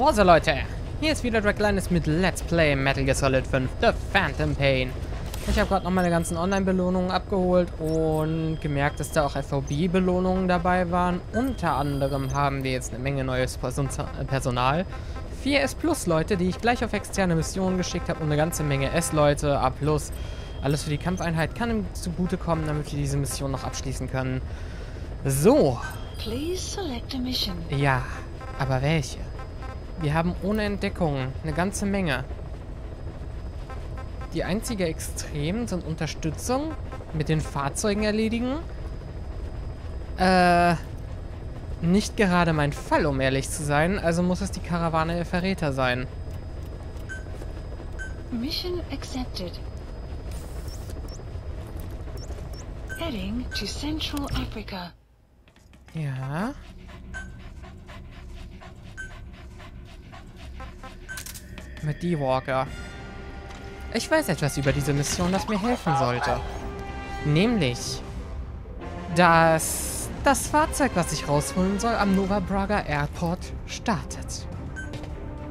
Prosa, Leute! Hier ist wieder Draglinus mit Let's Play Metal Gear Solid 5 The Phantom Pain. Ich habe gerade noch meine ganzen Online-Belohnungen abgeholt und gemerkt, dass da auch FVB-Belohnungen dabei waren. Unter anderem haben wir jetzt eine Menge neues Personal. 4 S-Plus-Leute, die ich gleich auf externe Missionen geschickt habe und eine ganze Menge S-Leute, A+. Alles für die Kampfeinheit kann ihm zugutekommen, damit wir diese Mission noch abschließen können. So. Ja, aber welche? Wir haben ohne Entdeckung eine ganze Menge. Die einzige Extrem sind Unterstützung mit den Fahrzeugen erledigen. Nicht gerade mein Fall, um ehrlich zu sein. Also muss es die Karawane der Verräter sein. Mission accepted. Heading to Central Africa. Ja. Mit D-Walker. Ich weiß etwas über diese Mission, das mir helfen sollte. Nämlich, dass das Fahrzeug, was ich rausholen soll, am Nova Braga Airport startet.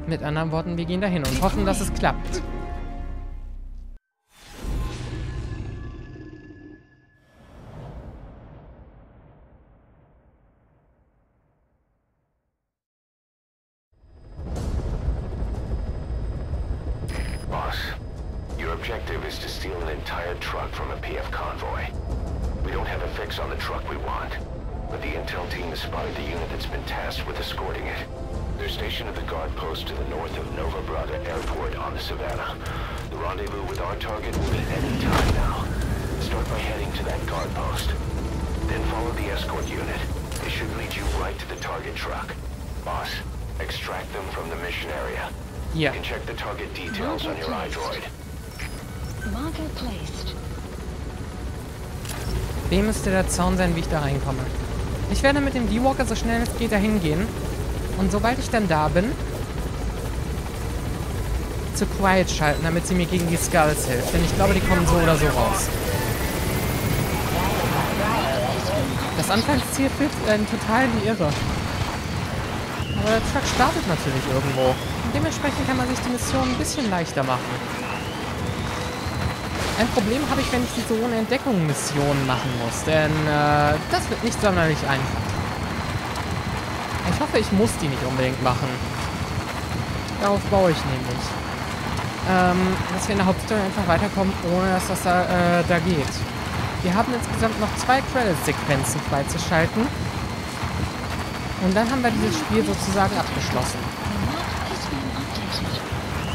Mit anderen Worten, wir gehen dahin und hoffen, dass es klappt. Your objective is to steal an entire truck from a PF convoy. We don't have a fix on the truck we want, but the intel team has spotted the unit that's been tasked with escorting it. They're stationed at the guard post to the north of Nova Braga Airport on the Savannah. The rendezvous with our target will be any time now. Start by heading to that guard post. Then follow the escort unit. It should lead you right to the target truck. Boss, extract them from the mission area. Yeah. You can check the target details on your iDroid. Marker placed. Wem müsste der Zaun sein, wie ich da reinkomme? Ich werde mit dem D-Walker so schnell es geht dahin gehen. Und sobald ich dann da bin, zu Quiet schalten, damit sie mir gegen die Skulls hilft. Denn ich glaube, die kommen so oder so raus. Das Anfangsziel führt total in die Irre. Aber der Truck startet natürlich irgendwo. Und dementsprechend kann man sich die Mission ein bisschen leichter machen. Ein Problem habe ich, wenn ich diese ohne Entdeckung Missionen machen muss, denn das wird nicht sonderlich einfach. Ich hoffe, ich muss die nicht unbedingt machen. Darauf baue ich nämlich. Dass wir in der Hauptstory einfach weiterkommen, ohne dass das da geht. Wir haben insgesamt noch 2 Credit-Sequenzen freizuschalten. Und dann haben wir dieses Spiel sozusagen abgeschlossen.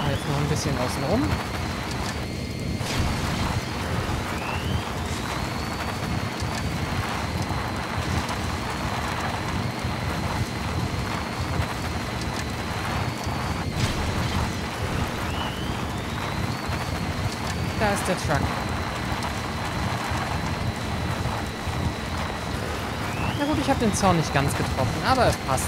Jetzt noch ein bisschen außenrum. Da ist der Truck. Na gut, ich habe den Zaun nicht ganz getroffen, aber es passt.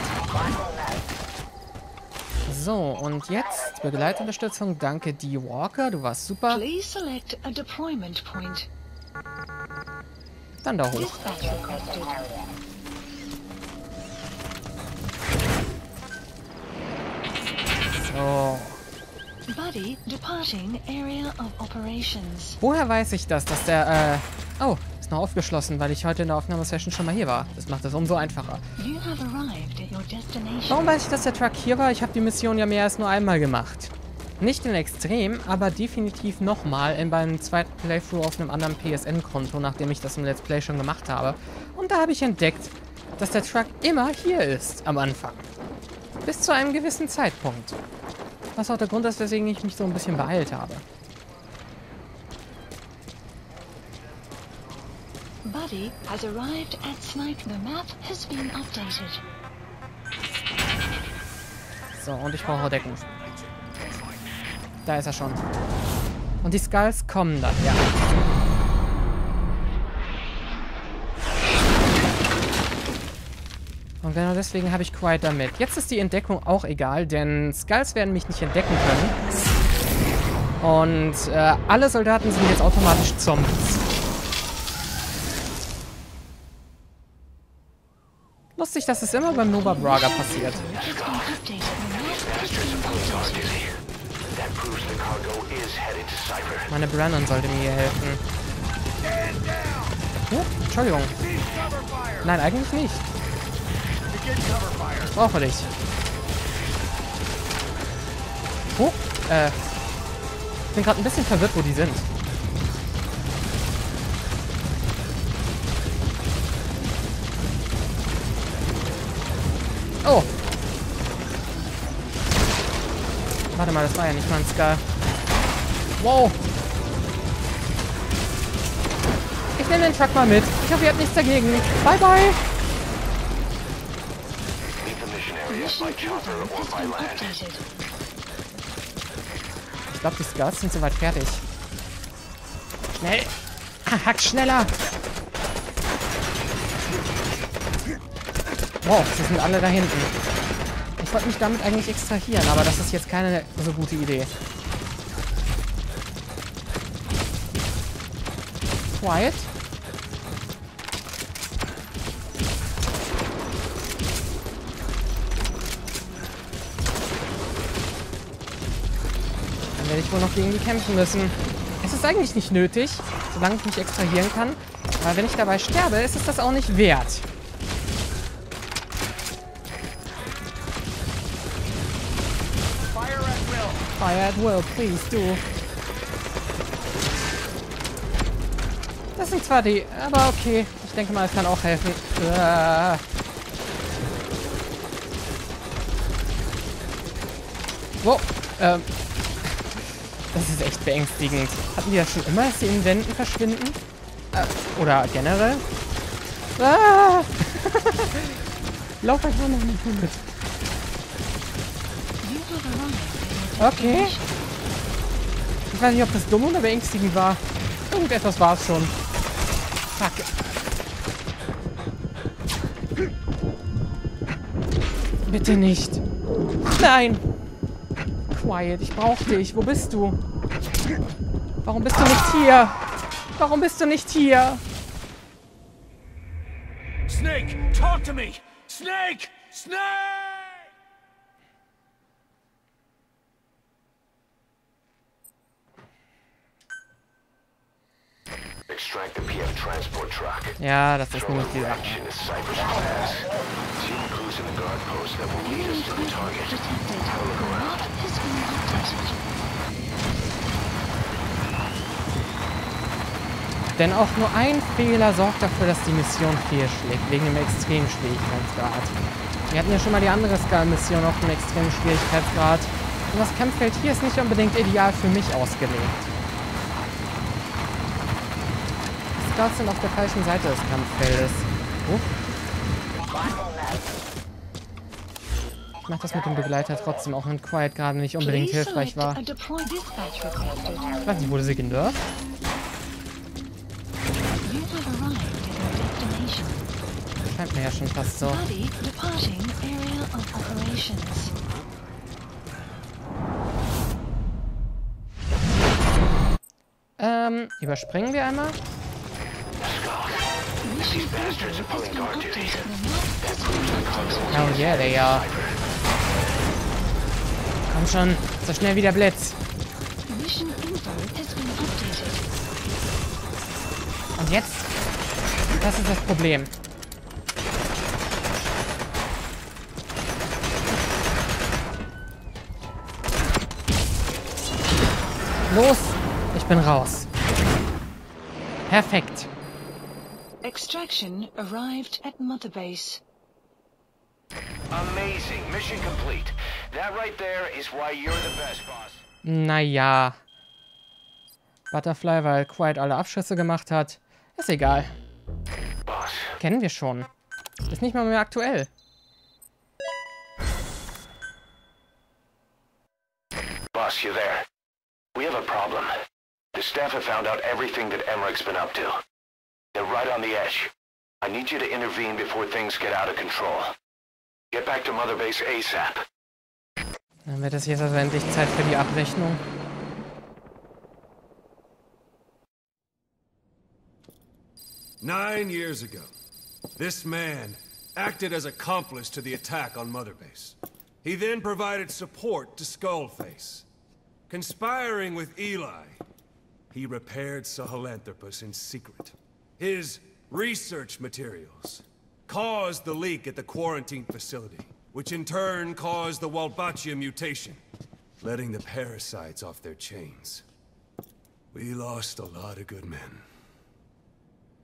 So, und jetzt Begleitunterstützung. Danke, D-Walker. Du warst super. Please select a deployment point. Dann da hoch. Dispatch requested. So. Buddy departing area of operations. Woher weiß ich das, dass der, oh, ist noch aufgeschlossen, weil ich heute in der Aufnahmesession schon mal hier war. Das macht es umso einfacher. You have arrived at your destination. Warum weiß ich, dass der Truck hier war? Ich habe die Mission ja mehr als nur einmal gemacht. Nicht in Extrem, aber definitiv nochmal in meinem zweiten Playthrough auf einem anderen PSN-Konto, nachdem ich das im Let's Play schon gemacht habe. Und da habe ich entdeckt, dass der Truck immer hier ist am Anfang. Bis zu einem gewissen Zeitpunkt. Was auch der Grund ist, weswegen ich mich so ein bisschen beeilt habe. Buddy has arrived at Snipe. The map has been updated. So, und ich brauche Deckung. Da ist er schon. Und die Skulls kommen dann, ja. Und genau deswegen habe ich Quiet damit. Jetzt ist die Entdeckung auch egal, denn Skulls werden mich nicht entdecken können. Und alle Soldaten sind jetzt automatisch Zombies. lustig, dass es immer beim Nova Braga passiert. Meine Brennan sollte mir hier helfen. Oh, Entschuldigung. Nein, eigentlich nicht. Ich brauche dich. Oh, ich bin gerade ein bisschen verwirrt, wo die sind. Oh. Warte mal, das war ja nicht mal ein Ska. Wow. Ich nehme den Truck mal mit. Ich hoffe, ihr habt nichts dagegen. Bye, bye. Ich glaube, die Scouts sind soweit fertig. Schnell. Hack schneller. Wow, sie sind alle da hinten. Ich wollte mich damit eigentlich extrahieren, aber das ist jetzt keine so gute Idee. Quiet. Dann werde ich wohl noch gegen die kämpfen müssen. Es ist eigentlich nicht nötig, solange ich mich extrahieren kann. Aber wenn ich dabei sterbe, ist es das auch nicht wert. Fire at will, please do. Das sind zwar die, aber okay. Ich denke mal, es kann auch helfen. Wow, das ist echt beängstigend. Hatten die das schon immer, dass sie in Wänden verschwinden? Oder generell? Lauf einfach noch nicht mit. Okay. Ich weiß nicht, ob das dumm oder beängstigend war. Irgendetwas war es schon. Fuck. Bitte nicht. Nein. Quiet, ich brauche dich. Wo bist du? Warum bist du nicht hier? Warum bist du nicht hier? Snake, talk to me! Snake! Snake! Extract the PF transport truck. Ja, das ist nämlich die Sache. Action is Cypress Pass. See the clues in the guard post that will lead us to the target. Have a look around. Denn auch nur ein Fehler sorgt dafür, dass die Mission fehlschlägt, wegen dem extremen Schwierigkeitsgrad. Wir hatten ja schon mal die andere Skal-Mission auf dem extremen Schwierigkeitsgrad. Und das Kampffeld hier ist nicht unbedingt ideal für mich ausgelegt. Die Skals sind auf der falschen Seite des Kampffeldes. Oh. Ich mach das mit dem Begleiter trotzdem, auch wenn Quiet gerade nicht unbedingt hilfreich war. Ich weiß nicht, wurde sie genervt? Scheint mir ja schon fast so. Überspringen wir einmal. Oh yeah, they are. Komm schon, so schnell wie der Blitz. Und jetzt? Das ist das Problem. Los! Ich bin raus. Perfekt. Extraction arrived at Mother Base. Amazing. Mission complete. That right there is why you're the best, boss. Naja. Butterfly, weil Quiet alle Abschüsse gemacht hat. Ist egal. Boss. Kennen wir schon. Ist nicht mal mehr aktuell. Boss, you there? We have a problem. The staff have found out everything that Emmerich's been up to. They're right on the edge. I need you to intervene before things get out of control. Get back to Mother Base ASAP. Dann wird es jetzt also endlich Zeit für die Abrechnung. "9 years ago, this man, acted as accomplice to the attack on Mother Base. He then provided support to Skullface. Conspiring with Eli, he repaired Sahelanthropus in secret. His research materials caused the leak at the quarantine facility, which in turn caused the Walbachia mutation, letting the parasites off their chains. We lost a lot of good men.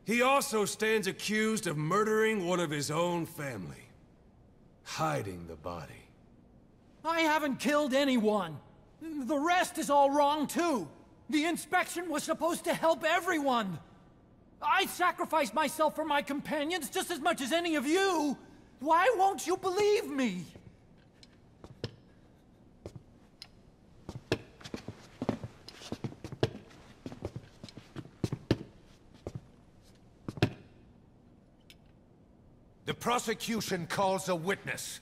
He also stands accused of murdering one of his own family, hiding the body. I haven't killed anyone. The rest is all wrong too. The inspection was supposed to help everyone. I sacrificed myself for my companions just as much as any of you. Why won't you believe me? The prosecution calls a witness.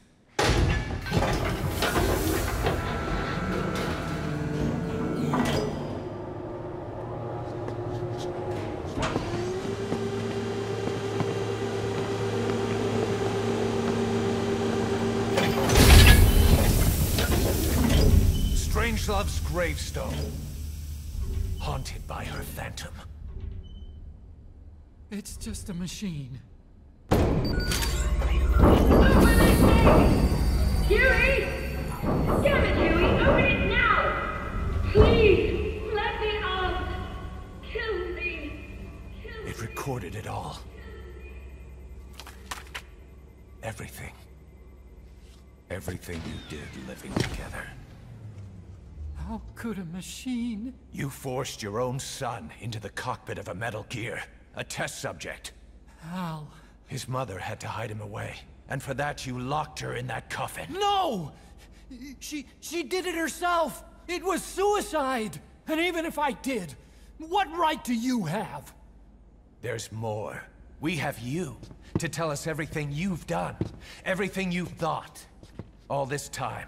Strangelove's gravestone, haunted by her phantom. It's just a machine. Huey! Damn it, Huey! Open it now! Please! Let me out! Kill me! Kill me! It recorded it all. Everything. Everything you did living together. How could a machine? You forced your own son into the cockpit of a Metal Gear, a test subject. How? His mother had to hide him away, and for that you locked her in that coffin. No! She did it herself! It was suicide! And even if I did, what right do you have? There's more. We have you, to tell us everything you've done, everything you've thought, all this time.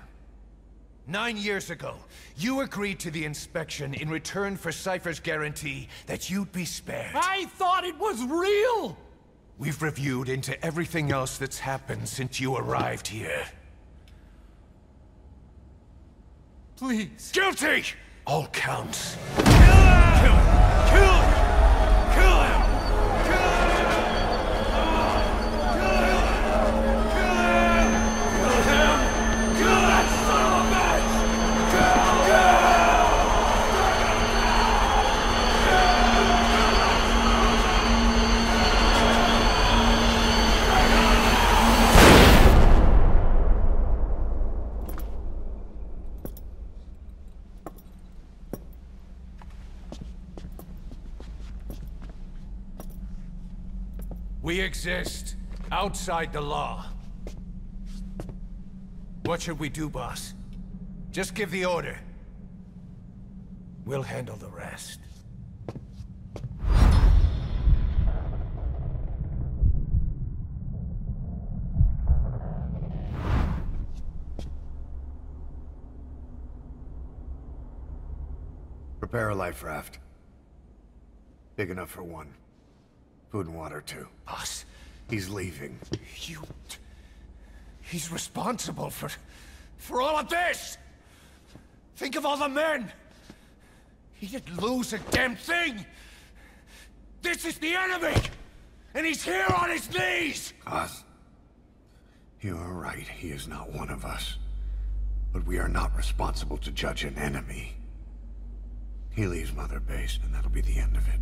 9 years ago, you agreed to the inspection in return for Cypher's guarantee that you'd be spared. I thought it was real! We've reviewed into everything else that's happened since you arrived here. Please. Guilty! All counts. Kill him! Kill him! Kill him! Kill him! We exist outside the law. What should we do, boss? Just give the order. We'll handle the rest. Prepare a life raft. Big enough for one. Food and water, too. Boss, He's leaving. He's responsible for all of this! Think of all the men! He didn't lose a damn thing! This is the enemy! And he's here on his knees! Us. You are right, he is not one of us. But we are not responsible to judge an enemy. He leaves Mother Base, and that'll be the end of it.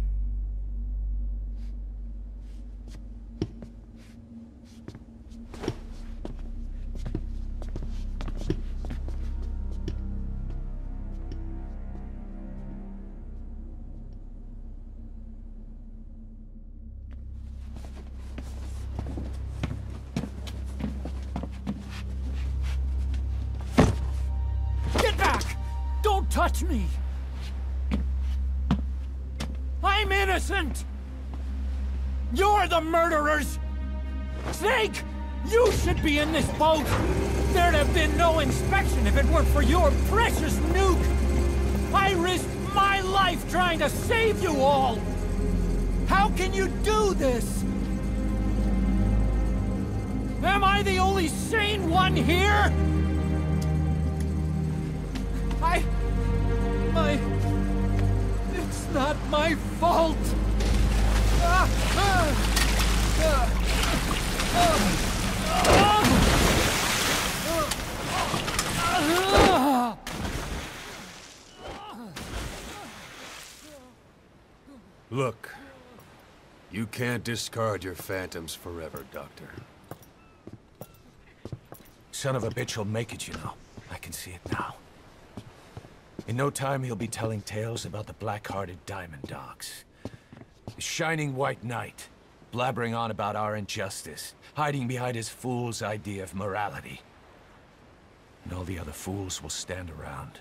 Touch me! I'm innocent! You're the murderers! Snake! You should be in this boat! There'd have been no inspection if it weren't for your precious nuke! I risked my life trying to save you all! How can you do this? Am I the only sane one here? It's not my fault. Look, you can't discard your phantoms forever, Doctor. Son of a bitch will make it, you know. I can see it now. In no time, he'll be telling tales about the black-hearted Diamond Dogs. The shining white knight, blabbering on about our injustice, hiding behind his fool's idea of morality. And all the other fools will stand around,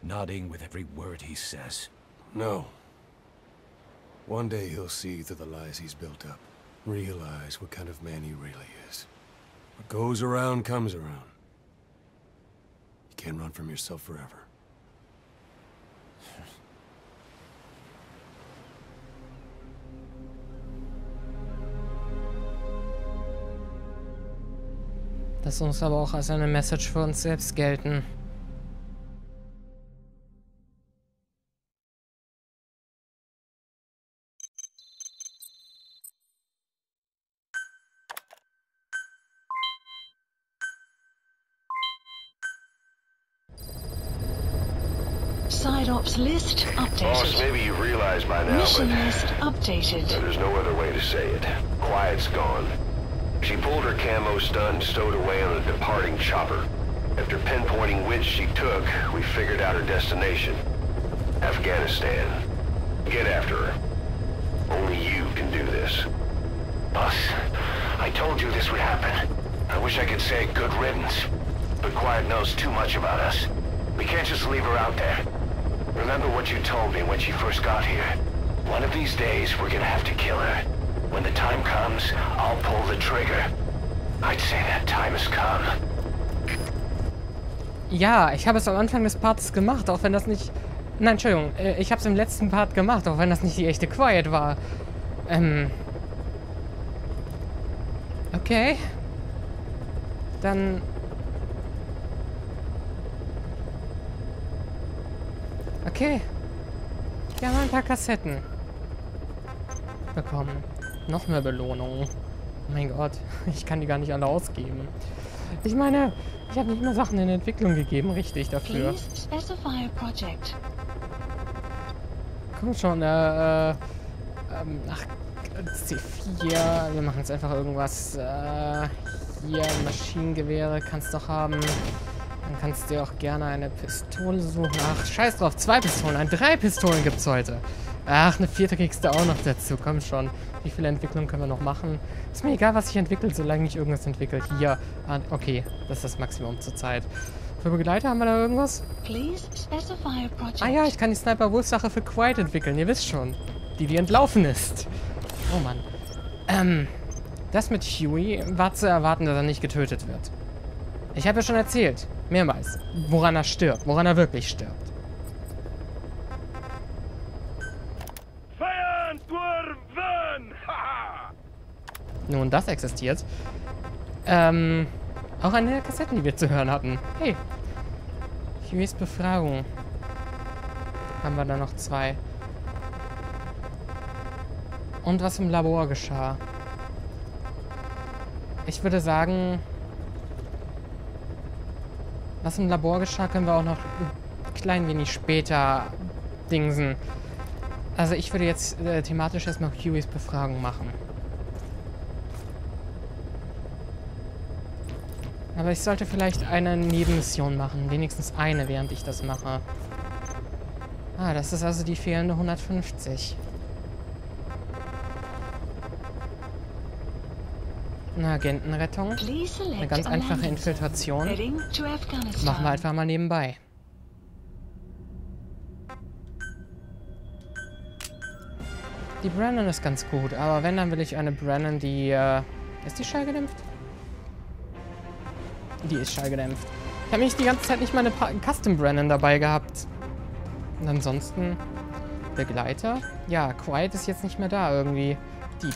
nodding with every word he says. No. One day he'll see through the lies he's built up, realize what kind of man he really is. What goes around comes around. You can't run from yourself forever. Das muss aber auch als eine Message für uns selbst gelten. Side ops list updated. Boss, maybe you realize by now, Mission but list updated. there's no other way to say it. Quiet's gone. She pulled her camo stun and stowed away on a departing chopper. After pinpointing which she took, we figured out her destination. Afghanistan. Get after her. Only you can do this. Boss, I told you this would happen. I wish I could say good riddance. But Quiet knows too much about us. We can't just leave her out there. Remember what you told me when she first got here. One of these days, we're gonna have to kill her. When the time comes, I'll pull the trigger. I'd say that time has come. Ja, ich habe es am Anfang des Parts gemacht, auch wenn das nicht... Nein, Entschuldigung, ich habe es im letzten Part gemacht, auch wenn das nicht die echte Quiet war. Okay. Dann... Okay. Wir haben ein paar Kassetten bekommen. Noch mehr Belohnungen. Oh mein Gott, ich kann die gar nicht alle ausgeben. Ich meine, ich habe nicht mehr Sachen in Entwicklung gegeben, richtig, dafür. Komm schon, ach, C4, wir machen jetzt einfach irgendwas. Hier, Maschinengewehre kannst du doch haben. Dann kannst du dir auch gerne eine Pistole suchen. Ach, scheiß drauf, 2 Pistolen, 3 Pistolen gibt's heute. Ach, eine 4. kriegst du auch noch dazu, komm schon. Wie viele Entwicklungen können wir noch machen? Ist mir egal, was ich entwickle, solange ich irgendwas entwickle. Hier, okay, das ist das Maximum zur Zeit. Für Begleiter haben wir da irgendwas? Ah ja, ich kann die Sniper-Wolf-Sache für Quiet entwickeln, ihr wisst schon. Die entlaufen ist. Oh Mann. Das mit Huey war zu erwarten, dass er nicht getötet wird. Ich habe ja schon erzählt, mehrmals, woran er stirbt, woran er wirklich stirbt. Nun, das existiert. Auch eine der Kassetten, die wir zu hören hatten. Hey. Hueys Befragung. Haben wir da noch 2. Und was im Labor geschah. Ich würde sagen... Was im Labor geschah, können wir auch noch ein klein wenig später dingsen. Also ich würde jetzt thematisch erstmal Hueys Befragung machen. Aber ich sollte vielleicht eine Nebenmission machen. Wenigstens eine, während ich das mache. Ah, das ist also die fehlende 150. Eine Agentenrettung. Eine ganz einfache Infiltration. Machen wir einfach mal nebenbei. Die Brennan ist ganz gut, aber wenn, dann will ich eine Brennan, die... ist die schallgedämpft? Die ist schallgedämpft. Ich habe mich die ganze Zeit nicht meine Custom Brennan dabei gehabt. Und ansonsten... Begleiter? Ja, Quiet ist jetzt nicht mehr da irgendwie. Die.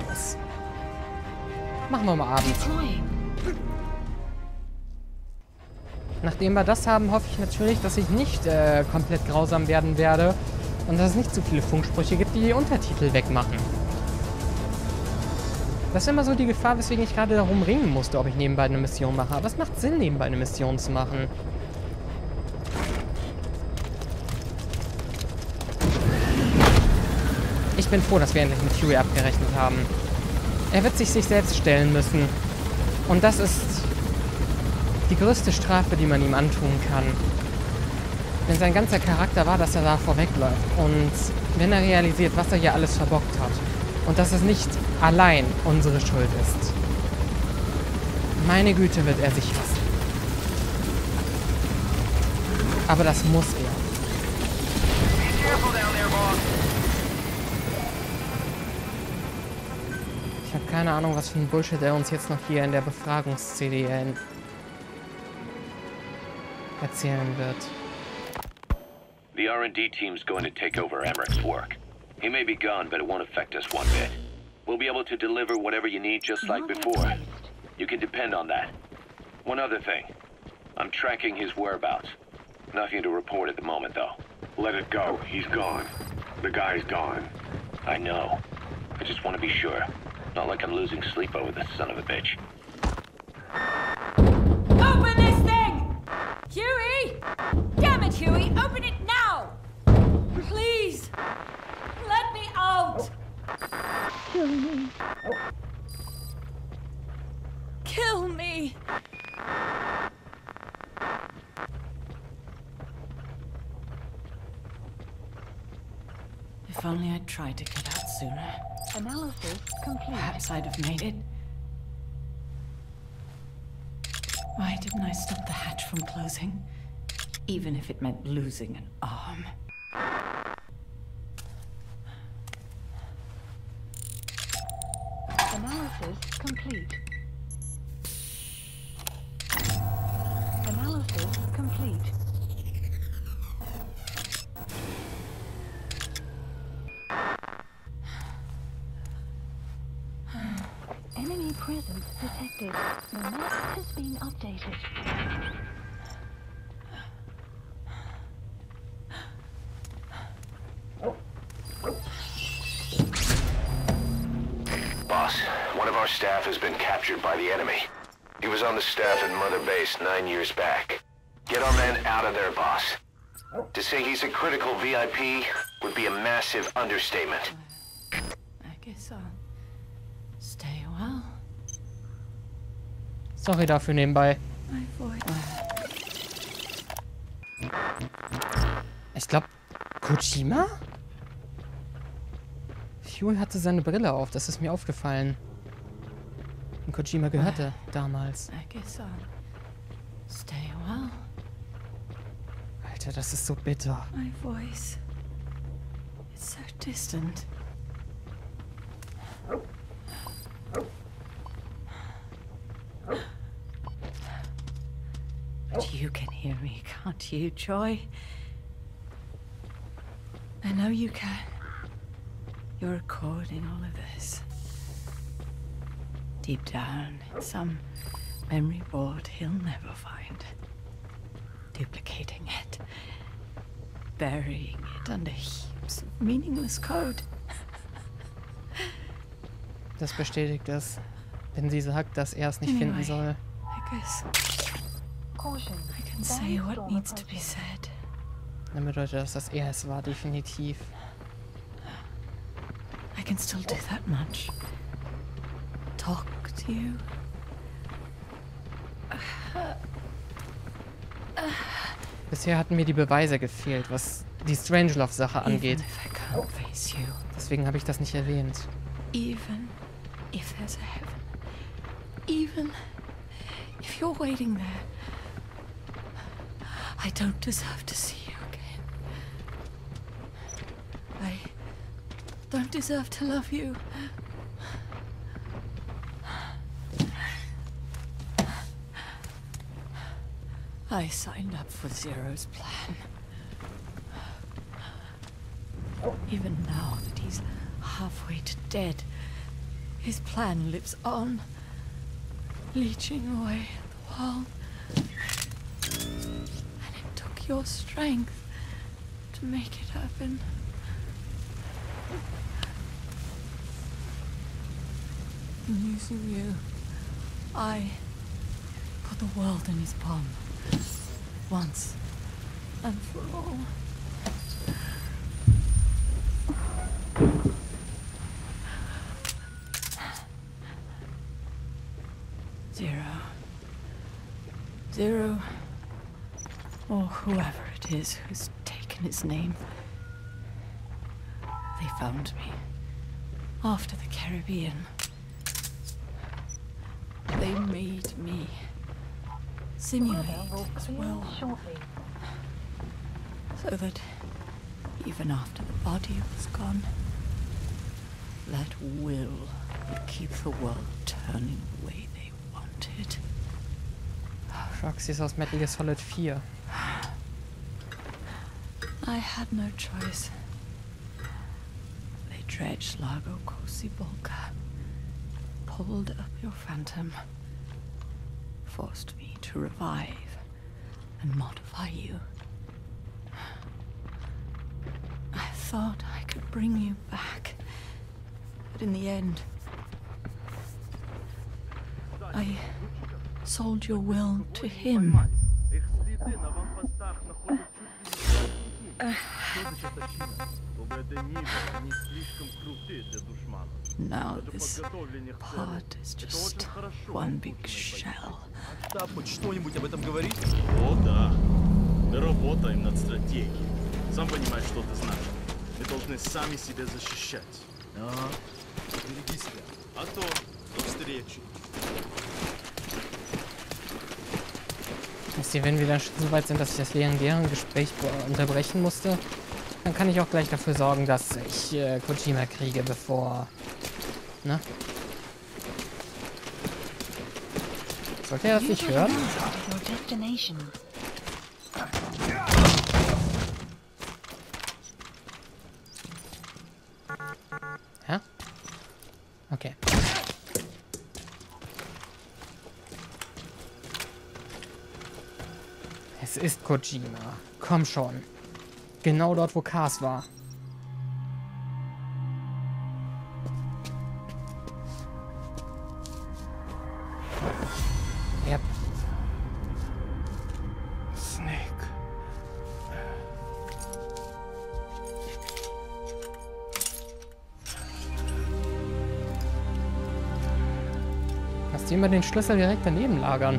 Los. Machen wir mal abends. Nachdem wir das haben, hoffe ich natürlich, dass ich nicht komplett grausam werden werde und dass es nicht zu viele Funksprüche gibt, die Untertitel wegmachen. Das ist immer so die Gefahr, weswegen ich gerade darum ringen musste, ob ich nebenbei eine Mission mache. Aber es macht Sinn, nebenbei eine Mission zu machen. Ich bin froh, dass wir endlich mit Huey abgerechnet haben. Er wird sich selbst stellen müssen. Und das ist die größte Strafe, die man ihm antun kann. Denn sein ganzer Charakter war, dass er da vorwegläuft. Und wenn er realisiert, was er hier alles verbockt hat. Und dass es nicht allein unsere Schuld ist. Meine Güte, wird er sich hassen. Aber das muss er. Ich habe keine Ahnung, was für ein Bullshit er uns jetzt noch hier in der Befragungs-CD erzählen wird. The R&D team's going to take over Emmerich's work. He may be gone, but it won't affect us one bit. We'll be able to deliver whatever you need just like before. You can depend on that. One other thing. I'm tracking his whereabouts. Nothing to report at the moment, though. Let it go. He's gone. The guy's gone. I know. I just want to be sure. Not like I'm losing sleep over this son of a bitch. Open this thing! Huey! Damn it, Huey! Open it now! Please! Let me out! Kill me. Kill me! If only I'd tried to get out sooner. Analysis complete. Perhaps I'd have made it. Why didn't I stop the hatch from closing? Even if it meant losing an arm. Analysis complete. Analysis complete. Enemy presence detected. The map has been updated. Boss, one of our staff has been captured by the enemy. He was on the staff at Mother Base 9 years back. Get our men out of there, boss. To say he's a critical VIP would be a massive understatement. I guess I'll stay a while. Sorry dafür nebenbei. My voice. Ich glaube, Kojima? Huey hatte seine Brille auf, das ist mir aufgefallen. Und Kojima gehörte damals. I guess I'll stay a while. Alter, das ist so bitter. My voice. It's so distant. But you can hear me, can't you, Joy? I know you can. You're recording all of this. Deep down, in some memory board he'll never find. Duplicating it. Burying it under heaps of meaningless code. Das bestätigt es, wenn sie sagt, dass er es nicht finden soll. I guess Caution. I can say what needs to be said. Dann bedeutet das, dass er es war, definitiv. I can still do that much. Talk to you. Bisher hatten mir die Beweise gefehlt, was die Strangelove-Sache angeht. Even if I can't face you. Deswegen habe ich das nicht erwähnt. Even if there's a heaven. Even if you're waiting there. I don't deserve to see you again. I don't deserve to love you. I signed up for Zero's plan. Even now that he's halfway to dead, his plan lives on. leeching away the world. And it took your strength to make it happen. In using you, I put the world in his palm. Once and for all. Zero, or whoever it is who's taken his name. They found me after the Caribbean. They made me simulate as well, so that even after the body was gone, that will would keep the world turning the way they wanted. Roxy ist aus Metal Gear Solid 4. I had no choice. They dredged Lago Kosibolka, pulled up your phantom, forced me to revive and modify you. I thought I could bring you back, but in the end, I sold your will to him. Now this part is just one big shell. Хоть что-нибудь об этом говорит? О, да. Мы работаем над стратегией. Сам понимаешь, что это значит. Мы должны сами себя защищать. Ага. Береги себя. А то до встречи. Wenn wir dann schon so weit sind, dass ich das legendäre Gespräch unterbrechen musste, dann kann ich auch gleich dafür sorgen, dass ich Kojima kriege, bevor... Ne? Sollte er das nicht hören? Hä? Okay. Es ist Kojima. Komm schon. Genau dort, wo Kars war. Yep. Snake. Lass die immer den Schlüssel direkt daneben lagern.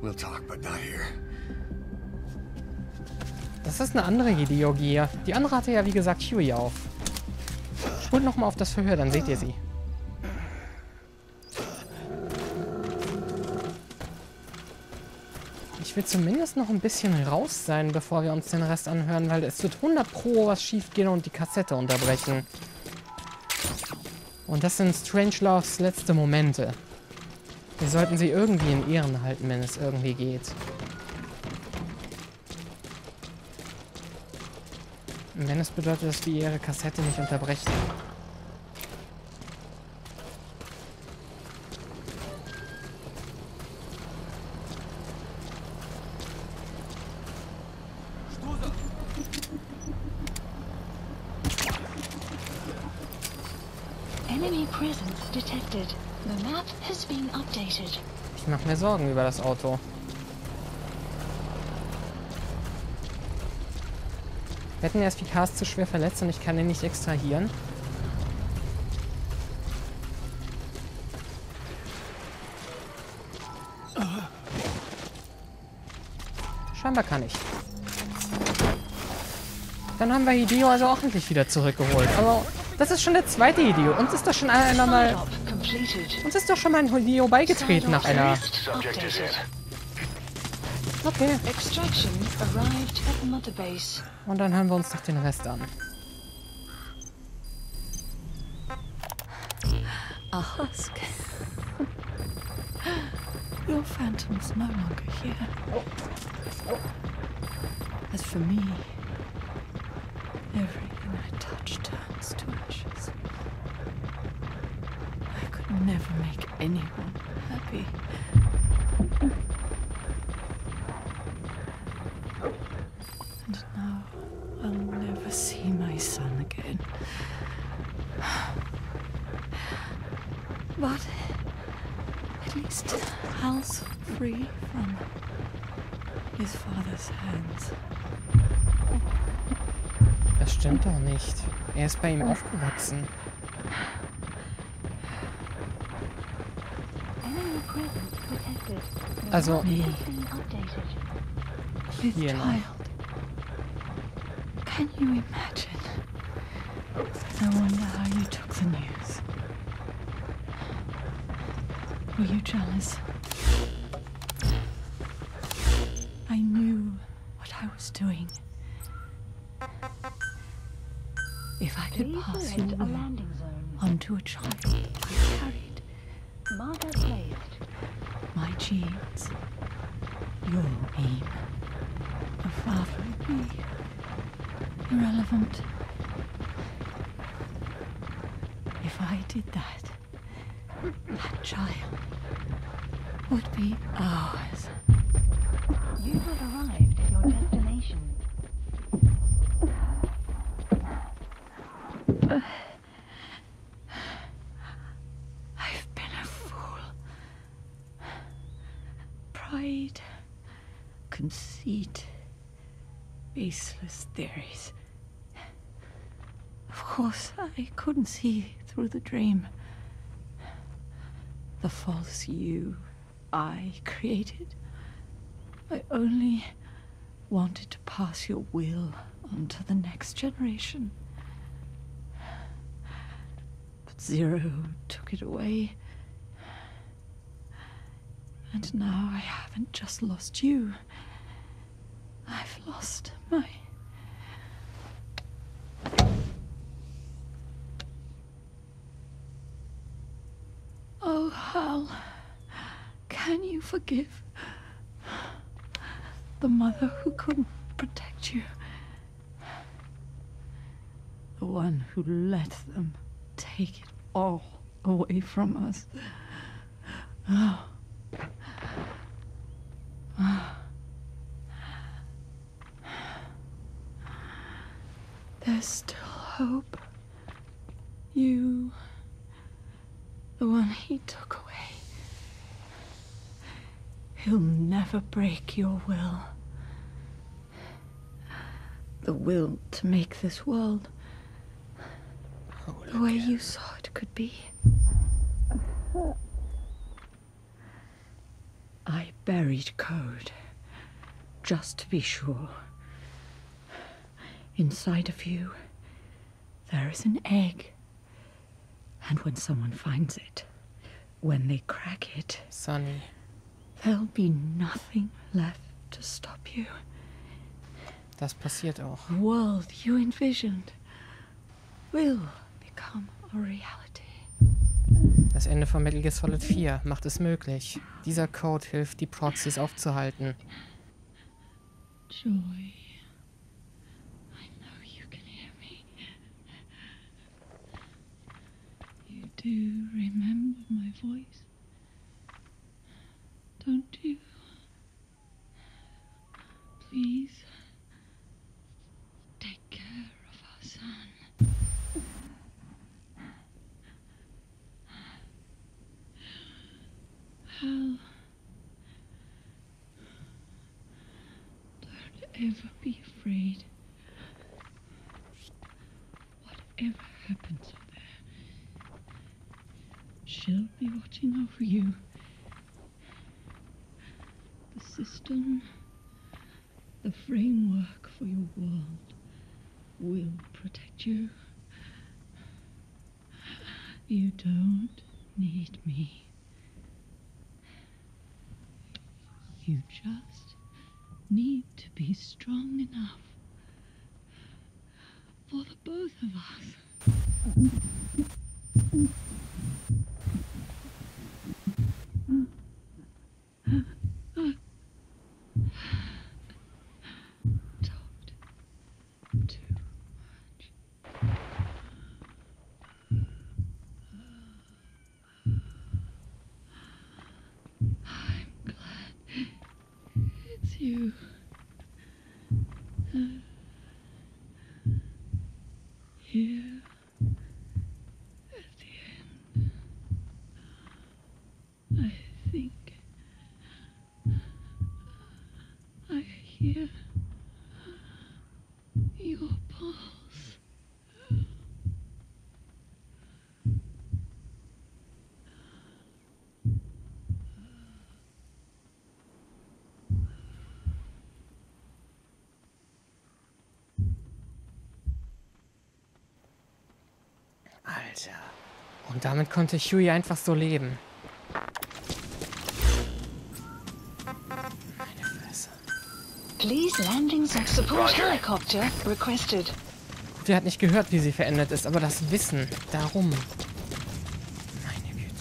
We'll talk, but not here. Das ist eine andere Hideo Gear. Die andere hatte ja wie gesagt Huey auf. Spult nochmal auf das Verhör, dann seht ihr sie. Ich will zumindest noch ein bisschen raus sein, bevor wir uns den Rest anhören, weil es wird 100 Pro was schief gehen und die Kassette unterbrechen. Und das sind Strangeloves letzte Momente. Wir sollten sie irgendwie in Ehren halten, wenn es irgendwie geht. Und wenn es bedeutet, dass wir ihre Kassette nicht unterbrechen. Enemy presence detected. The map has been updated. Ich mache mir Sorgen über das Auto. Wetten, er ist wie Cars zu schwer verletzt und ich kann ihn nicht extrahieren. Scheinbar kann ich. Dann haben wir Hideo also auch endlich wieder zurückgeholt. Aber das ist schon der zweite Hideo. Uns ist doch schon einer mal... Uns ist doch schon mal ein Hideo beigetreten nach einer... Okay. Und dann hören wir uns doch den Rest an. Ask. Your phantom's no longer here. As for me, Everything I touch turns to ashes. I could never make anyone happy. And now I'll never see my son again. But at least Hal's free from his father's hands. Das stimmt doch nicht. Er ist bei ihm aufgewachsen. Enemy presence detected. Also, Me, his hier noch. child. Can you imagine? I wonder how you took the news. Were you jealous? I knew what I was doing. If I could Please pass select you a landing zone. onto a child I carried, Marker placed. my genes, your beam, a father would be irrelevant. If I did that, that child would be ours. You have arrived at your destination. I've been a fool. Pride, conceit, baseless theories. Of course, I couldn't see through the dream. The false you I created. I only wanted to pass your will on to the next generation. But Zero took it away. And now I haven't just lost you. I've lost my... Oh, Hal, can you forgive the mother who couldn't protect you? The one who let them take it all away from us. Oh. There's still hope. You, the one he took away. He'll never break your will. The will to make this world the way you saw it could be. I buried code, just to be sure. Inside of you, there is an egg. And when someone finds it, when they crack it, Sonny. there'll be nothing left to stop you. Das passiert auch. The world you envisioned will become a reality. Das Ende von Metal Gear Solid 4 macht es möglich. Dieser Code hilft, die Proxys aufzuhalten. Joy, I know you can hear me. You do remember my voice, don't you? Please, take care of our son. Hal, don't ever be afraid. Whatever happens up there, she'll be watching over you. The system, the framework for your world will protect you. You don't need me. You just need to be strong enough for the both of us. Talked too Alter. Und damit konnte Huey einfach so leben. Meine Fresse. Please landings of support helicopter requested. Sie hat nicht gehört, wie sie verändert ist, aber das Wissen darum. Meine Güte.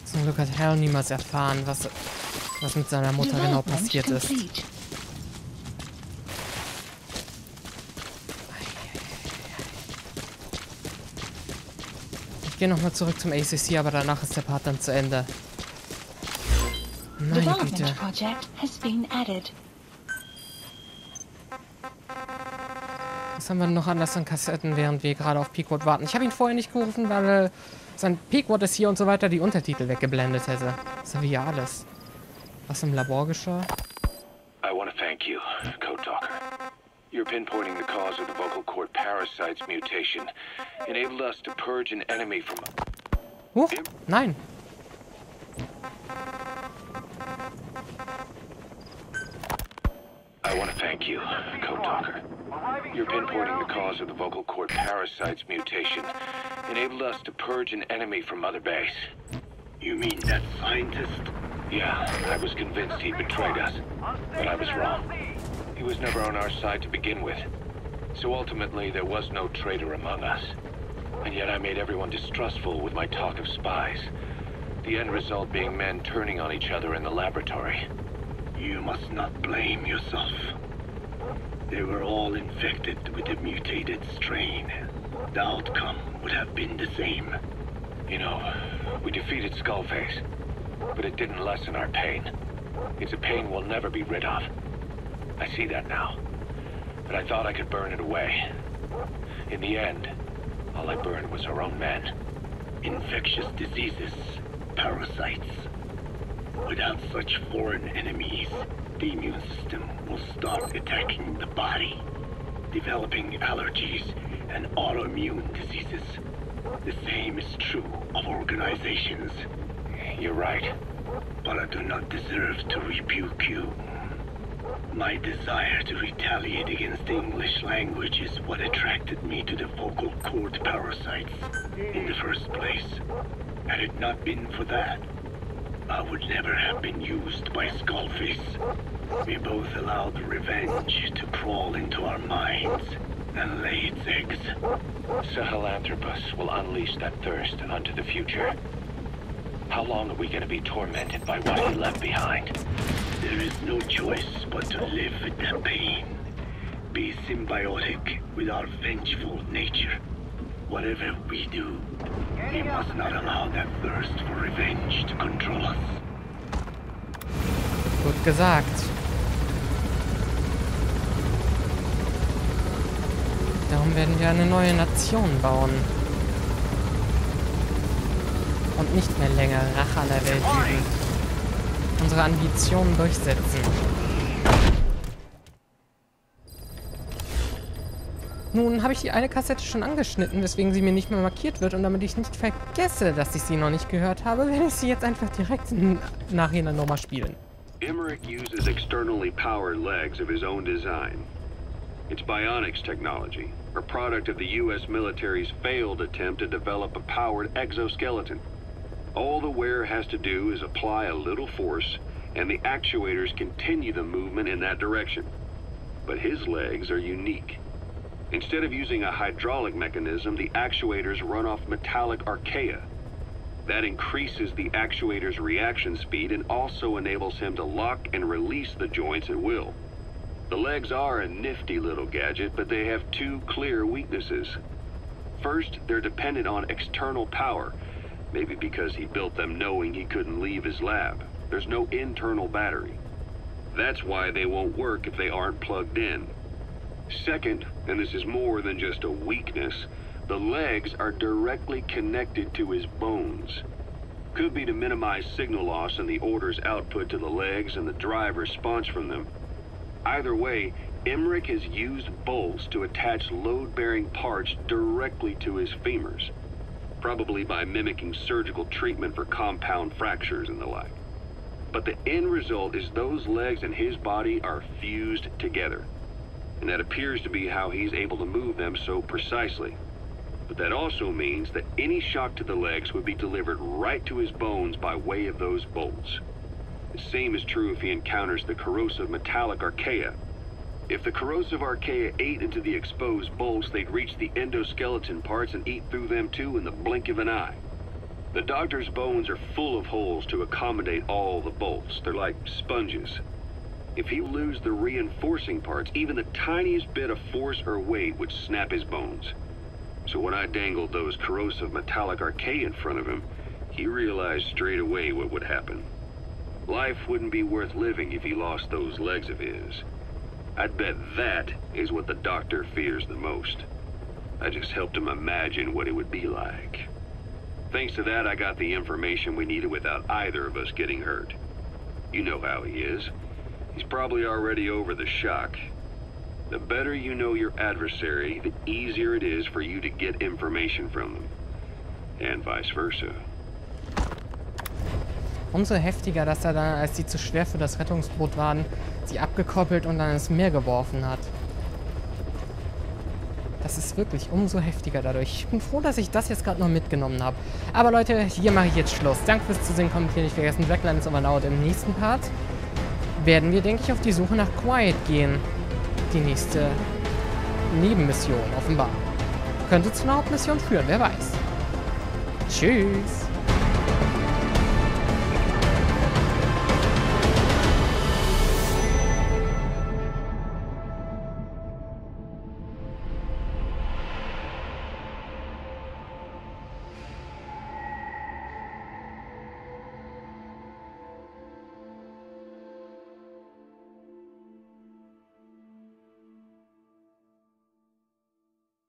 Zum Glück hat Hal niemals erfahren, was mit seiner Mutter genau passiert ist. Ich gehe nochmal zurück zum ACC, aber danach ist der Part dann zu Ende. Meine Güte. Was haben wir noch anders an Kassetten, während wir gerade auf Pequod warten? Ich habe ihn vorher nicht gerufen, weil sein Pequod ist hier und so weiter die Untertitel weggeblendet hätte. Das ist ja alles. Was im Labor geschah? I want to thank you, Code Talker. Your pinpointing the cause of the vocal cord parasite's mutation enabled us to purge an enemy from... Nein. I want to thank you, Code Talker. Your pinpointing the cause of the vocal cord parasite's mutation enabled us to purge an enemy from Mother Base. You mean that scientist? Yeah, I was convinced he betrayed us, but I was wrong. He was never on our side to begin with. So ultimately, there was no traitor among us. And yet I made everyone distrustful with my talk of spies. The end result being men turning on each other in the laboratory. You must not blame yourself. They were all infected with the mutated strain. The outcome would have been the same. You know, we defeated Skullface, but it didn't lessen our pain. It's a pain we'll never be rid of. I see that now, but I thought I could burn it away. In the end, all I burned was our own men. Infectious diseases, parasites. Without such foreign enemies, the immune system will start attacking the body, developing allergies and autoimmune diseases. The same is true of organizations. You're right. But I do not deserve to rebuke you. My desire to retaliate against the English language is what attracted me to the vocal cord parasites in the first place. Had it not been for that, I would never have been used by Skullface. We both allowed revenge to crawl into our minds and lay its eggs. Sahelanthropus will unleash that thirst onto the future. How long are we going to be tormented by what he left behind? There is no choice but to live with that pain. Be symbiotic with our vengeful nature. Whatever we do, we must not allow that thirst for revenge to control us. Gut gesagt. Darum werden wir eine neue Nation bauen. Und nicht mehr länger Rache an der Welt üben. Unsere Ambitionen durchsetzen. Nun habe ich die eine Kassette schon angeschnitten, weswegen sie mir nicht mehr markiert wird. Und damit ich nicht vergesse, dass ich sie noch nicht gehört habe, werde ich sie jetzt einfach direkt im Nachhinein nochmal spielen. Emmerich uses externally powered legs of his own design. It's bionics technology, a product of the U.S. military's failed attempt to develop a powered exoskeleton. All the wearer has to do is apply a little force, and the actuators continue the movement in that direction. But his legs are unique. Instead of using a hydraulic mechanism, the actuators run off metallic archaea. That increases the actuator's reaction speed and also enables him to lock and release the joints at will. The legs are a nifty little gadget, but they have two clear weaknesses. First, they're dependent on external power, maybe because he built them knowing he couldn't leave his lab. There's no internal battery. That's why they won't work if they aren't plugged in. Second, and this is more than just a weakness, the legs are directly connected to his bones. Could be to minimize signal loss in the order's output to the legs and the drive response from them. Either way, Emmerich has used bolts to attach load-bearing parts directly to his femurs, probably by mimicking surgical treatment for compound fractures and the like. But the end result is those legs and his body are fused together, and that appears to be how he's able to move them so precisely. But that also means that any shock to the legs would be delivered right to his bones by way of those bolts. The same is true if he encounters the corrosive metallic archaea. If the corrosive archaea ate into the exposed bolts, they'd reach the endoskeleton parts and eat through them too in the blink of an eye. The doctor's bones are full of holes to accommodate all the bolts. They're like sponges. If he lose the reinforcing parts, even the tiniest bit of force or weight would snap his bones. So when I dangled those corrosive metallic archaea in front of him, he realized straight away what would happen. Life wouldn't be worth living if he lost those legs of his. I'd bet that is what the doctor fears the most. I just helped him imagine what it would be like. Thanks to that, I got the information we needed without either of us getting hurt. You know how he is. He's probably already over the shock. The better you know your adversary, the easier it is for you to get information from them. And vice versa. Umso heftiger, dass er dann, als sie zu schwer für das Rettungsboot waren, sie abgekoppelt und dann ins Meer geworfen hat. Das ist wirklich umso heftiger dadurch. Ich bin froh, dass ich das jetzt gerade noch mitgenommen habe. Aber Leute, hier mache ich jetzt Schluss. Danke fürs Zusehen, kommentieren, nicht vergessen. Dragline ist aber laut. Im nächsten Part werden wir, denke ich, auf die Suche nach Quiet gehen. Die nächste Nebenmission, offenbar. Könnte zu einer Hauptmission führen, wer weiß. Tschüss.